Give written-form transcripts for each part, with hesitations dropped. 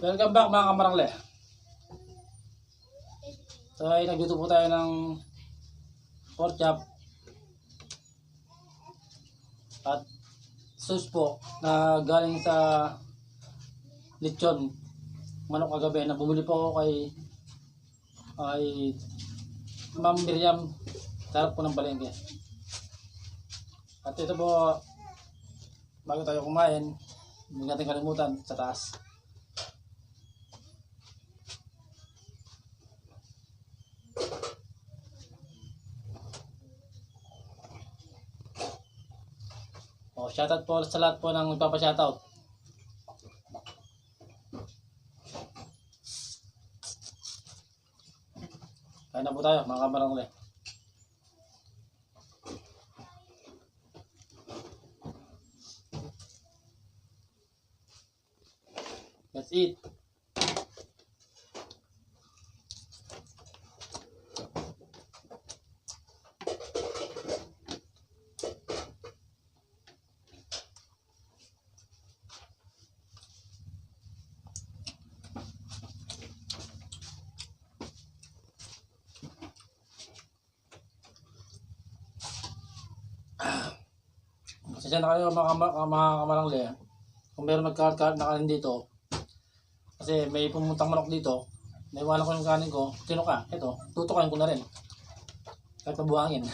Welcome back mga kamarangle. So ay nagluto po tayo ng pork chop at sauce po na galing sa lechon manok kagabi na bumili po ako kay Ma'am Miriam sarap po ng palengke. At ito po, bago tayo kumain, hindi natin kalimutan sa taas. Shoutout po sa lahat po ng magpapa-shoutout. Kain na po tayo mga kamarangle. Let's eat. Kasi na kayo mga kamarangle. Kung meron nagkakat na kanin dito, kasi may pumuntang manok dito, naiwanan ko yung kanin ko, sino ka? Ito, tutukain ko na rin. Kahit pabuhangin.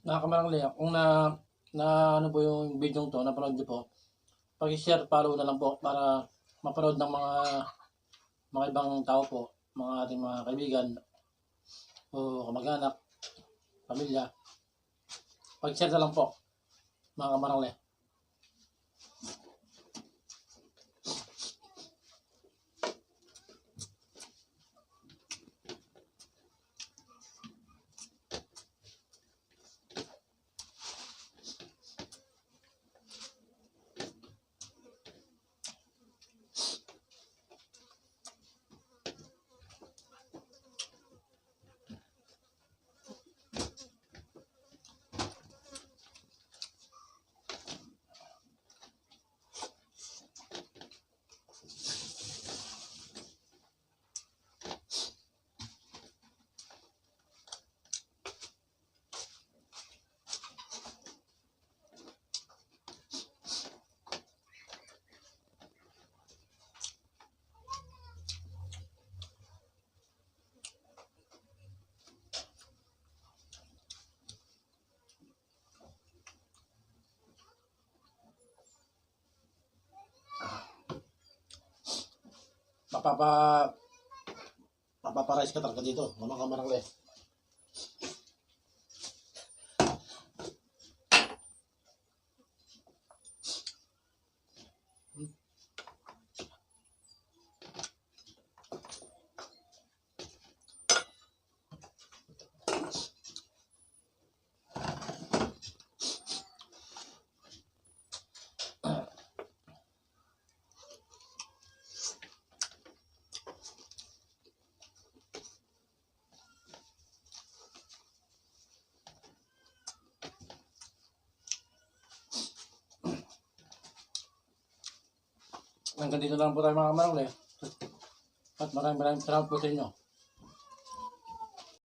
Mga kamarangle, kung na ano po yung video to, napanood niyo po, pag-share, follow na lang po para mapanood ng mga ibang tao po, mga ating mga kaibigan o kamag-anak, pamilya. Pag-share na lang po, mga kamarangle. Papaparais ka talaga dito, mga kamarangle. hanggang dito lang po tayo mga kamarangli. At maraming salamat po sa inyo.